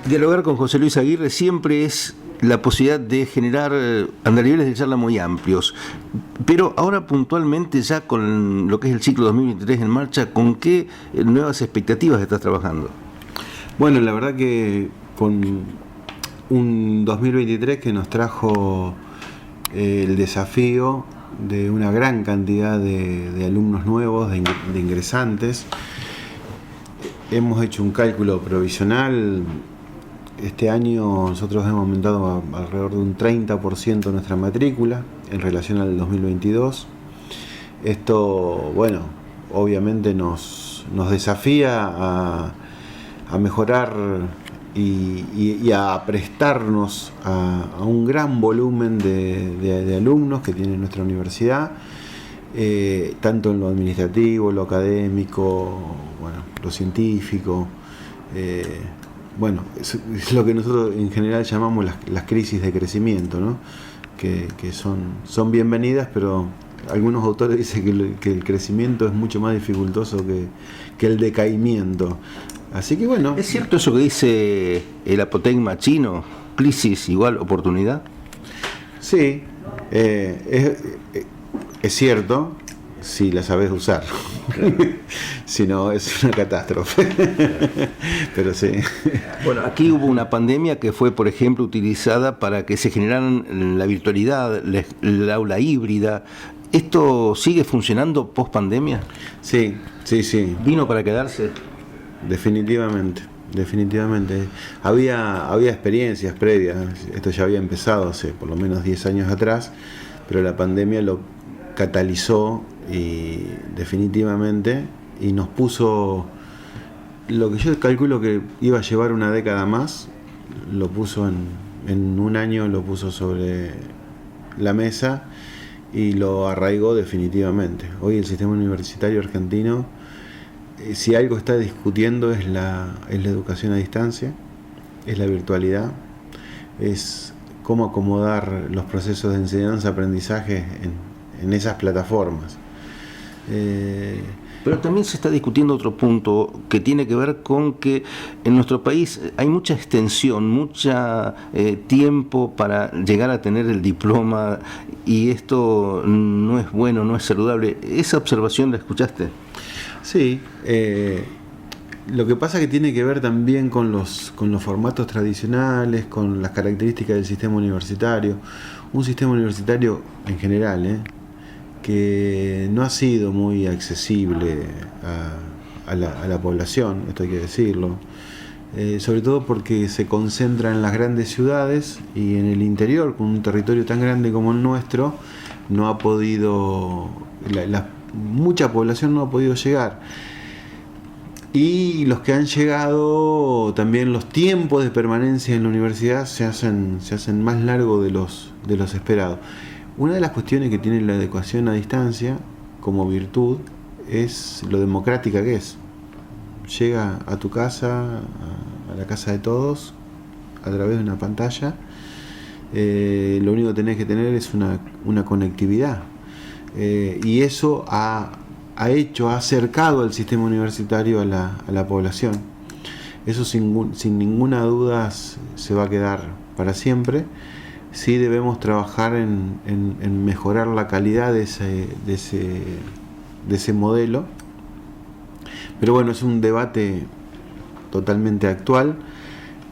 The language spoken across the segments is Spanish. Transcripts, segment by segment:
Dialogar con José Luis Aguirre siempre es la posibilidad de generar andariveles de charla muy amplios. Pero ahora puntualmente, ya con lo que es el ciclo 2023 en marcha, ¿con qué nuevas expectativas estás trabajando? Bueno, la verdad que con un 2023 que nos trajo el desafío de una gran cantidad de alumnos nuevos, de ingresantes. Hemos hecho un cálculo provisional. Este año nosotros hemos aumentado alrededor de un 30% nuestra matrícula en relación al 2022. Esto, bueno, obviamente nos desafía a mejorar y a prestarnos a un gran volumen de alumnos que tiene nuestra universidad, tanto en lo administrativo, lo académico, bueno, lo científico. Bueno, es lo que nosotros en general llamamos las crisis de crecimiento, ¿no? Que son bienvenidas, pero algunos autores dicen que el crecimiento es mucho más dificultoso que el decaimiento. Así que bueno. ¿Es cierto eso que dice el apotegma chino? ¿Crisis igual oportunidad? Sí, es cierto, si la sabes usar. Si no, es una catástrofe. Pero sí. Bueno, aquí hubo una pandemia que fue, por ejemplo, utilizada para que se generaran la virtualidad, el aula híbrida. ¿Esto sigue funcionando post pandemia? Sí. ¿Vino para quedarse? Definitivamente. Había experiencias previas. Esto ya había empezado hace por lo menos 10 años atrás, pero la pandemia lo catalizó y definitivamente, y nos puso lo que yo calculo que iba a llevar una década más, lo puso en un año, lo puso sobre la mesa y lo arraigó definitivamente. Hoy el sistema universitario argentino, si algo está discutiendo es la educación a distancia, es la virtualidad, es cómo acomodar los procesos de enseñanza-aprendizaje en esas plataformas. Pero también se está discutiendo otro punto que tiene que ver con que en nuestro país hay mucha extensión, mucho tiempo para llegar a tener el diploma, y esto no es bueno, no es saludable. ¿Esa observación la escuchaste? Sí, lo que pasa es que tiene que ver también con los formatos tradicionales, con las características del sistema universitario. Un sistema universitario en general, que no ha sido muy accesible a la población, esto hay que decirlo, sobre todo porque se concentra en las grandes ciudades, y en el interior, con un territorio tan grande como el nuestro, no ha podido, mucha población no ha podido llegar. Y los que han llegado, también los tiempos de permanencia en la universidad se hacen más largos de los esperados. Una de las cuestiones que tiene la educación a distancia como virtud es lo democrática que es. Llega a tu casa, a la casa de todos, a través de una pantalla. Lo único que tenés que tener es una conectividad. Y eso ha acercado al sistema universitario a la población. Eso sin ninguna duda se va a quedar para siempre. Sí debemos trabajar en mejorar la calidad de ese modelo, pero bueno, es un debate totalmente actual.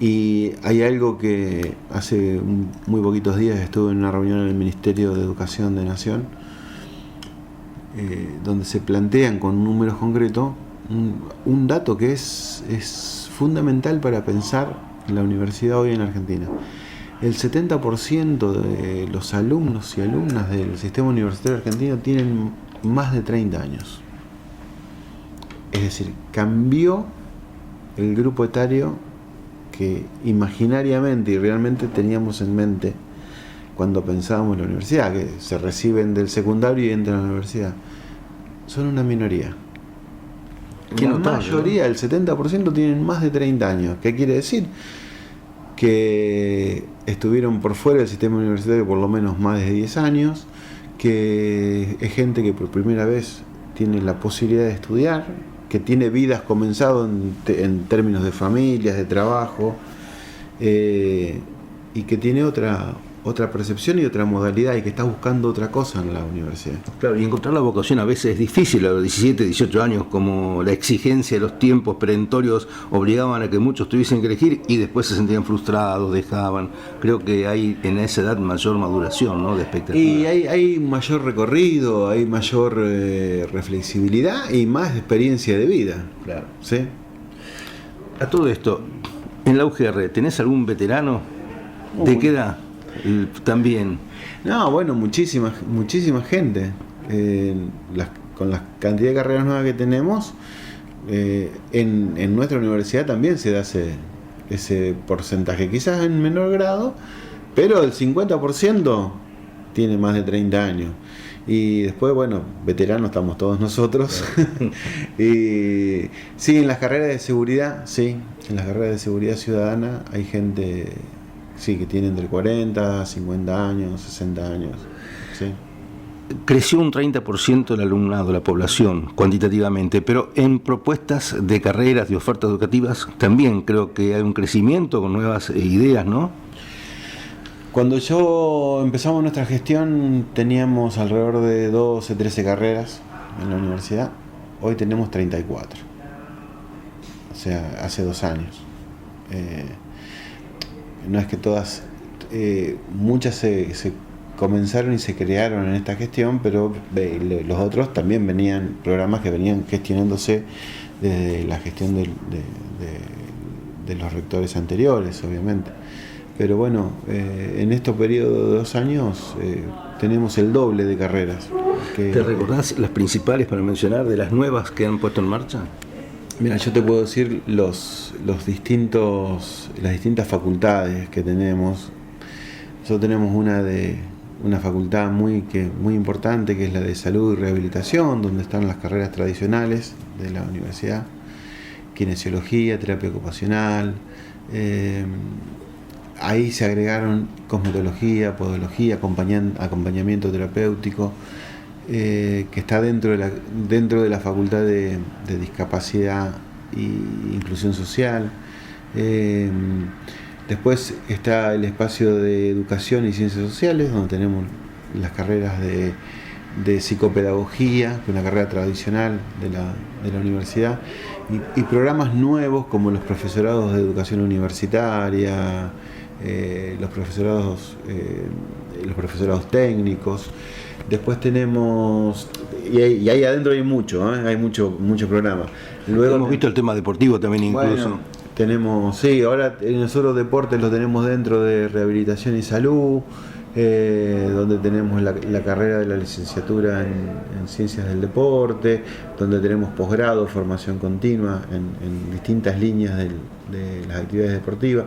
Y hay algo que hace muy poquitos días estuve en una reunión en el Ministerio de Educación de Nación, donde se plantean con números concretos un dato que es fundamental para pensar la universidad hoy en Argentina. El 70% de los alumnos y alumnas del sistema universitario argentino tienen más de 30 años. Es decir, cambió el grupo etario que imaginariamente y realmente teníamos en mente cuando pensábamos en la universidad, que se reciben del secundario y entran a la universidad. Son una minoría. La mayoría, el 70%, tienen más de 30 años. ¿Qué quiere decir? Que estuvieron por fuera del sistema universitario por lo menos más de 10 años, que es gente que por primera vez tiene la posibilidad de estudiar, que tiene vidas comenzado en términos de familias, de trabajo, y que tiene otra percepción y otra modalidad, y que está buscando otra cosa en la universidad. Claro, y encontrar la vocación a veces es difícil. A los 17, 18 años, como la exigencia de los tiempos perentorios obligaban a que muchos tuviesen que elegir y después se sentían frustrados, dejaban. Creo que hay en esa edad mayor maduración, ¿no?, de expectativa. Y hay mayor recorrido, hay mayor reflexibilidad y más experiencia de vida. Claro. ¿Sí? A todo esto, en la UGR, ¿tenés algún veterano? ¿De qué edad? También. No, bueno, muchísima gente. Con la cantidad de carreras nuevas que tenemos, en nuestra universidad también se da ese porcentaje, quizás en menor grado, pero el 50% tiene más de 30 años. Y después, bueno, veteranos estamos todos nosotros. Y sí, en las carreras de seguridad, en las carreras de seguridad ciudadana hay gente, sí, que tiene entre 40, 50 años, 60 años. Sí. Creció un 30% el alumnado, la población, cuantitativamente, pero en propuestas de carreras, de ofertas educativas, también creo que hay un crecimiento con nuevas ideas, ¿no? Cuando empezamos nuestra gestión teníamos alrededor de 12, 13 carreras en la universidad. Hoy tenemos 34. O sea, hace 2 años. No es que todas, muchas se comenzaron y se crearon en esta gestión, pero los otros también programas que venían gestionándose desde la gestión de los rectores anteriores, obviamente. Pero bueno, en estos periodos de 2 años tenemos el doble de carreras. ¿Te recordás las principales para mencionar de las nuevas que han puesto en marcha? Mira, yo te puedo decir las distintas facultades que tenemos. Nosotros tenemos una facultad muy importante, que es la de salud y rehabilitación, donde están las carreras tradicionales de la universidad: kinesiología, terapia ocupacional. Ahí se agregaron cosmetología, podología, acompañamiento terapéutico, que está dentro de la facultad de discapacidad e inclusión social. Después está el espacio de educación y ciencias sociales, donde tenemos las carreras de psicopedagogía, que es una carrera tradicional de la universidad, y programas nuevos como los profesorados de educación universitaria, los profesorados técnicos. Después tenemos, y ahí adentro hay mucho programa. Luego hemos visto el tema deportivo también, incluso. Bueno, tenemos, ahora nosotros deportes los tenemos dentro de rehabilitación y salud, donde tenemos la carrera de la licenciatura en ciencias del deporte, donde tenemos posgrado, formación continua en distintas líneas de las actividades deportivas.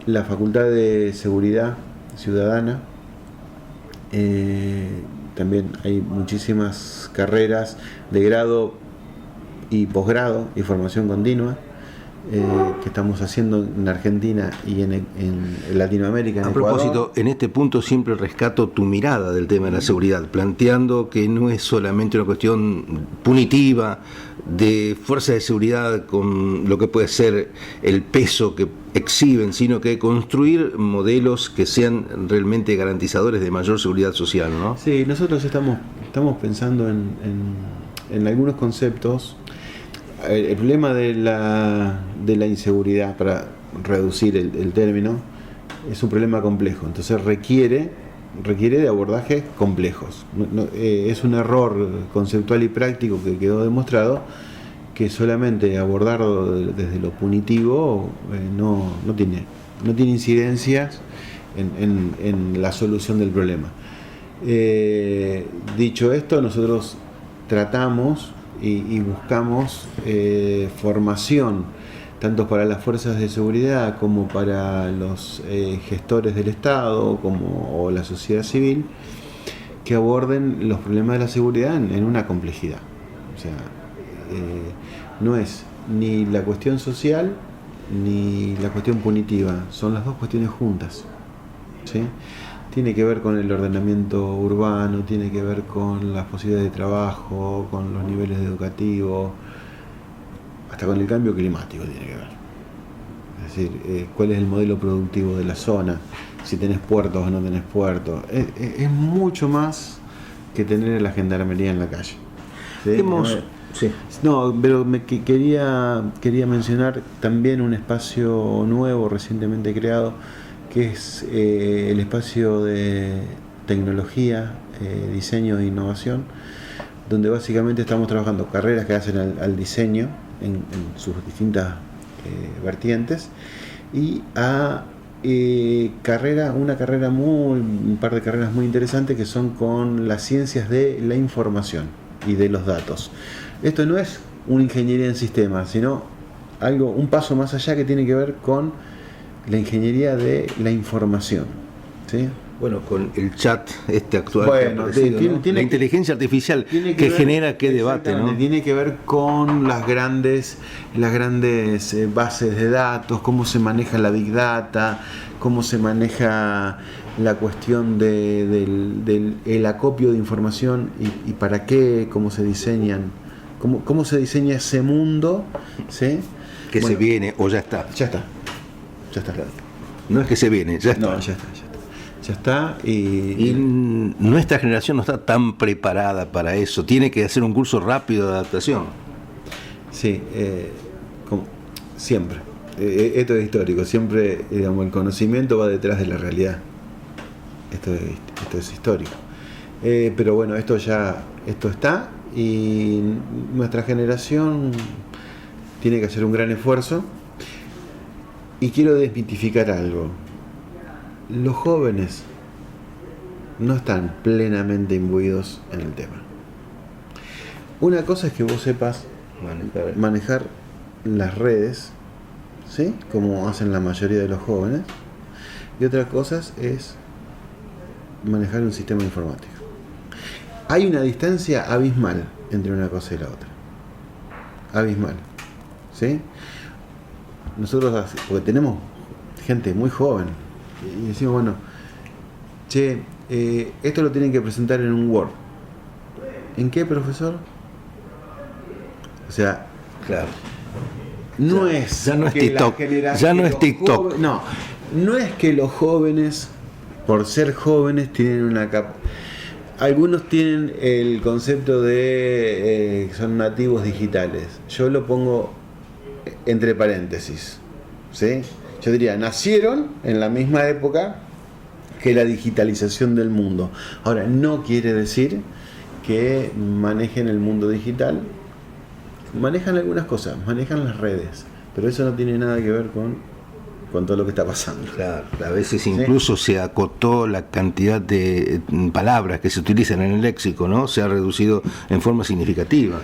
La Facultad de Seguridad Ciudadana, también hay muchísimas carreras de grado y posgrado y formación continua que estamos haciendo en Argentina y en Latinoamérica. A propósito, en este punto siempre rescato tu mirada del tema de la seguridad, planteando que no es solamente una cuestión punitiva de fuerzas de seguridad con lo que puede ser el peso que exhiben, sino que construir modelos que sean realmente garantizadores de mayor seguridad social, ¿no? Sí, nosotros estamos pensando en algunos conceptos. El problema de la inseguridad, para reducir el término, es un problema complejo, entonces requiere de abordajes complejos. Es un error conceptual y práctico que quedó demostrado, que solamente abordarlo desde lo punitivo no tiene incidencias en la solución del problema. Dicho esto, nosotros tratamos y buscamos formación tanto para las fuerzas de seguridad como para los gestores del Estado o la sociedad civil, que aborden los problemas de la seguridad en una complejidad. O sea, no es ni la cuestión social ni la cuestión punitiva, son las dos cuestiones juntas, ¿sí? tiene que ver con el ordenamiento urbano, tiene que ver con las posibilidades de trabajo, con los niveles educativos, hasta con el cambio climático tiene que ver. Es decir, cuál es el modelo productivo de la zona, si tenés puertos o no tenés puertos. Es mucho más que tener la gendarmería en la calle. ¿Sí? Sí. No, pero quería mencionar también un espacio nuevo recientemente creado, que es el espacio de tecnología, diseño e innovación, donde básicamente estamos trabajando carreras que hacen al diseño en sus distintas vertientes, y a un par de carreras muy interesantes que son con las ciencias de la información y de los datos. Esto no es una ingeniería en sistemas, sino un paso más allá, que tiene que ver con la ingeniería de la información, ¿sí? Bueno, con el chat actual, bueno, la inteligencia artificial que genera qué debate, ¿no? Tiene que ver con las grandes bases de datos, cómo se maneja la Big Data, cómo se maneja la cuestión del acopio de información y para qué, cómo se diseñan, cómo se diseña ese mundo, ¿sí? Que se viene o ya está. Ya está. No es que se viene, ya está. No, ya está. Y nuestra generación no está tan preparada para eso. Tiene que hacer un curso rápido de adaptación. Sí, siempre. Esto es histórico. Siempre, digamos, el conocimiento va detrás de la realidad. Esto es histórico. Pero bueno, esto está, y nuestra generación tiene que hacer un gran esfuerzo. Y quiero desmitificar algo. Los jóvenes no están plenamente imbuidos en el tema. Una cosa es que vos sepas manejar las redes, ¿sí? Como hacen la mayoría de los jóvenes, y otra cosa es manejar un sistema informático. Hay una distancia abismal entre una cosa y la otra. Abismal, ¿sí? Nosotros, porque tenemos gente muy joven, y decimos, bueno, esto lo tienen que presentar en un Word. ¿En qué, profesor? O sea, claro. Ya no es TikTok. No es que los jóvenes, por ser jóvenes, tienen una capa. Algunos tienen el concepto de son nativos digitales. Yo lo pongo entre paréntesis, ¿sí? Yo diría, nacieron en la misma época que la digitalización del mundo. Ahora, no quiere decir que manejen el mundo digital. Manejan algunas cosas, manejan las redes, pero eso no tiene nada que ver con todo lo que está pasando. Claro, a veces incluso se acotó la cantidad de palabras que se utilizan en el léxico, ¿no? Se ha reducido en forma significativa.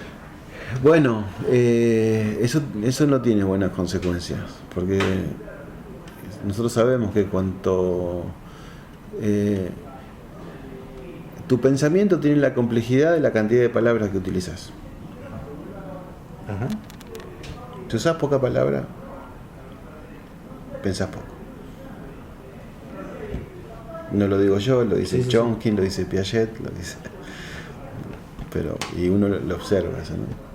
Bueno, eso no tiene buenas consecuencias, porque nosotros sabemos que cuanto tu pensamiento tiene la complejidad de la cantidad de palabras que utilizas. Ajá. Si usas poca palabra, pensás poco. No lo digo yo, lo dice Chomsky, lo dice Piaget, lo dice. Y uno lo observa eso, ¿no?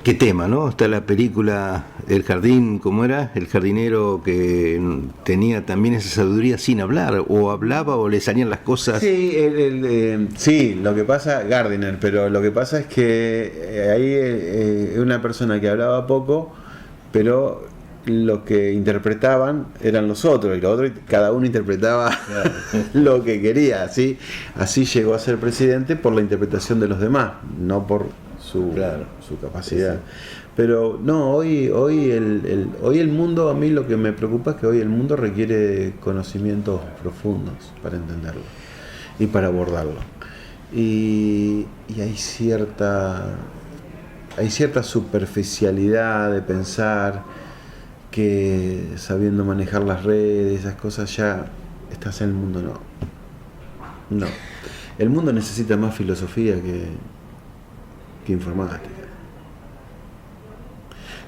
Qué tema, ¿no? Está la película El Jardín, ¿cómo era? El jardinero que tenía también esa sabiduría sin hablar, o hablaba o le salían las cosas. Sí, sí, lo que pasa, Gardiner, pero lo que pasa es que ahí es una persona que hablaba poco, pero lo que interpretaban eran los otros, y los otros cada uno interpretaba lo que quería, ¿sí? Así llegó a ser presidente por la interpretación de los demás, no por su capacidad. Sí. Pero no, hoy el mundo, a mí lo que me preocupa es que hoy el mundo requiere conocimientos profundos para entenderlo y para abordarlo. Y hay cierta superficialidad de pensar que sabiendo manejar las redes, esas cosas, ya estás en el mundo. No. El mundo necesita más filosofía que informática.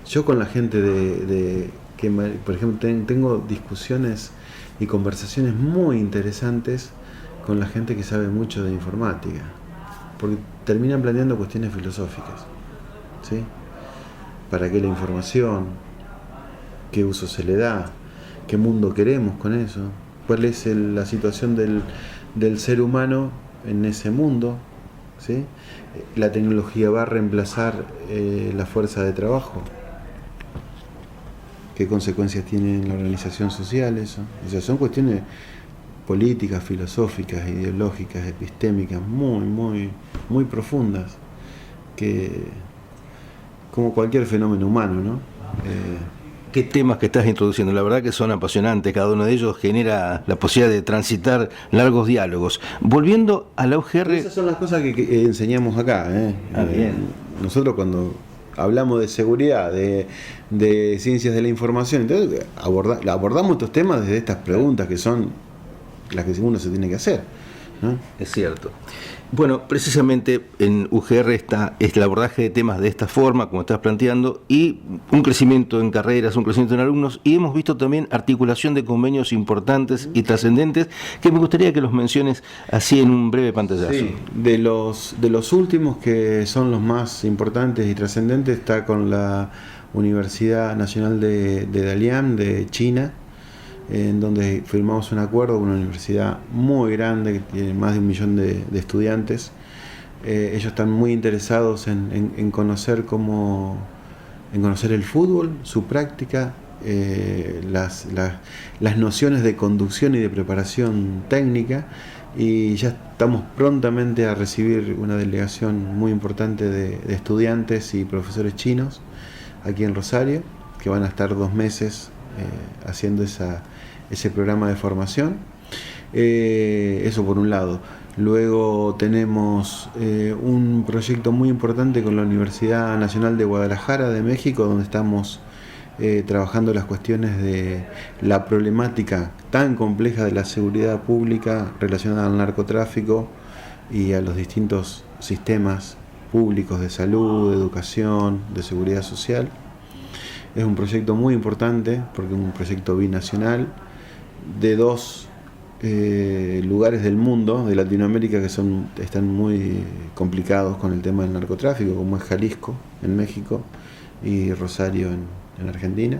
Yo con la gente que por ejemplo, tengo discusiones y conversaciones muy interesantes con la gente que sabe mucho de informática, porque terminan planteando cuestiones filosóficas, ¿sí? ¿Para qué la información? ¿Qué uso se le da? ¿Qué mundo queremos con eso? ¿Cuál es la situación del ser humano en ese mundo? ¿Sí? ¿La tecnología va a reemplazar la fuerza de trabajo? ¿Qué consecuencias tiene en la organización social eso? O sea, son cuestiones políticas, filosóficas, ideológicas, epistémicas, muy, muy, muy profundas, que como cualquier fenómeno humano, ¿no? Qué temas que estás introduciendo, la verdad que son apasionantes, cada uno de ellos genera la posibilidad de transitar largos diálogos. Volviendo a la UGR... Esas son las cosas que enseñamos acá, ¿eh? Bien. Nosotros cuando hablamos de seguridad, de ciencias de la información, entonces abordamos estos temas desde estas preguntas que son las que uno se tiene que hacer, ¿no? Es cierto. Bueno, precisamente en UGR está el abordaje de temas de esta forma, como estás planteando, y un crecimiento en carreras, un crecimiento en alumnos, y hemos visto también articulación de convenios importantes y trascendentes, que me gustaría que los menciones así en un breve pantallazo. Sí, de los últimos que son los más importantes y trascendentes está con la Universidad Nacional de Dalian de China, en donde firmamos un acuerdo con una universidad muy grande que tiene más de 1 millón de estudiantes. Ellos están muy interesados en conocer en conocer el fútbol, su práctica, las nociones de conducción y de preparación técnica, y ya estamos prontamente a recibir una delegación muy importante de estudiantes y profesores chinos aquí en Rosario, que van a estar 2 meses haciendo ese programa de formación. Eso por un lado. Luego tenemos un proyecto muy importante con la Universidad Nacional de Guadalajara de México, donde estamos trabajando las cuestiones de la problemática tan compleja de la seguridad pública relacionada al narcotráfico y a los distintos sistemas públicos de salud, de educación, de seguridad social. Es un proyecto muy importante porque es un proyecto binacional de 2 lugares del mundo, de Latinoamérica, que están muy complicados con el tema del narcotráfico, como es Jalisco en México y Rosario en Argentina.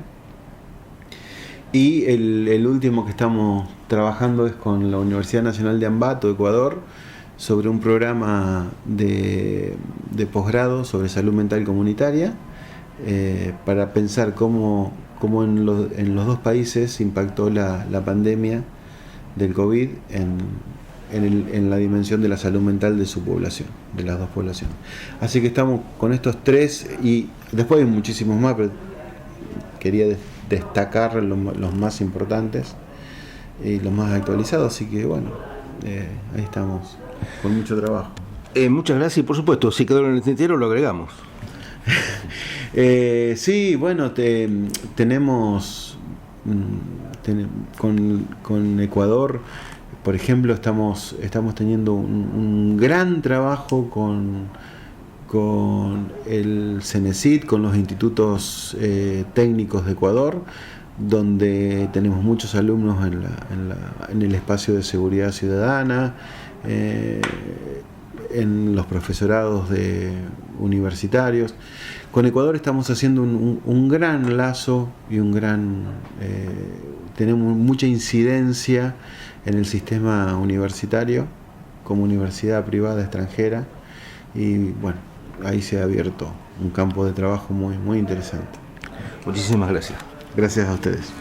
Y el último que estamos trabajando es con la Universidad Nacional de Ambato, Ecuador, sobre un programa de posgrado sobre salud mental comunitaria, para pensar cómo en los 2 países impactó la pandemia del COVID en la dimensión de la salud mental de su población, de las 2 poblaciones. Así que estamos con estos 3, y después hay muchísimos más, pero quería destacar los más importantes y los más actualizados, así que bueno, ahí estamos, con mucho trabajo. Muchas gracias, y por supuesto, si quedó en el tintero lo agregamos. Sí, bueno, tenemos con Ecuador, por ejemplo, estamos teniendo un gran trabajo con el CENESID, con los institutos técnicos de Ecuador, donde tenemos muchos alumnos en el espacio de seguridad ciudadana, en los profesorados universitarios. Con Ecuador estamos haciendo un gran lazo y tenemos mucha incidencia en el sistema universitario como universidad privada extranjera, y bueno, ahí se ha abierto un campo de trabajo muy, muy interesante. Muchísimas gracias. Gracias a ustedes.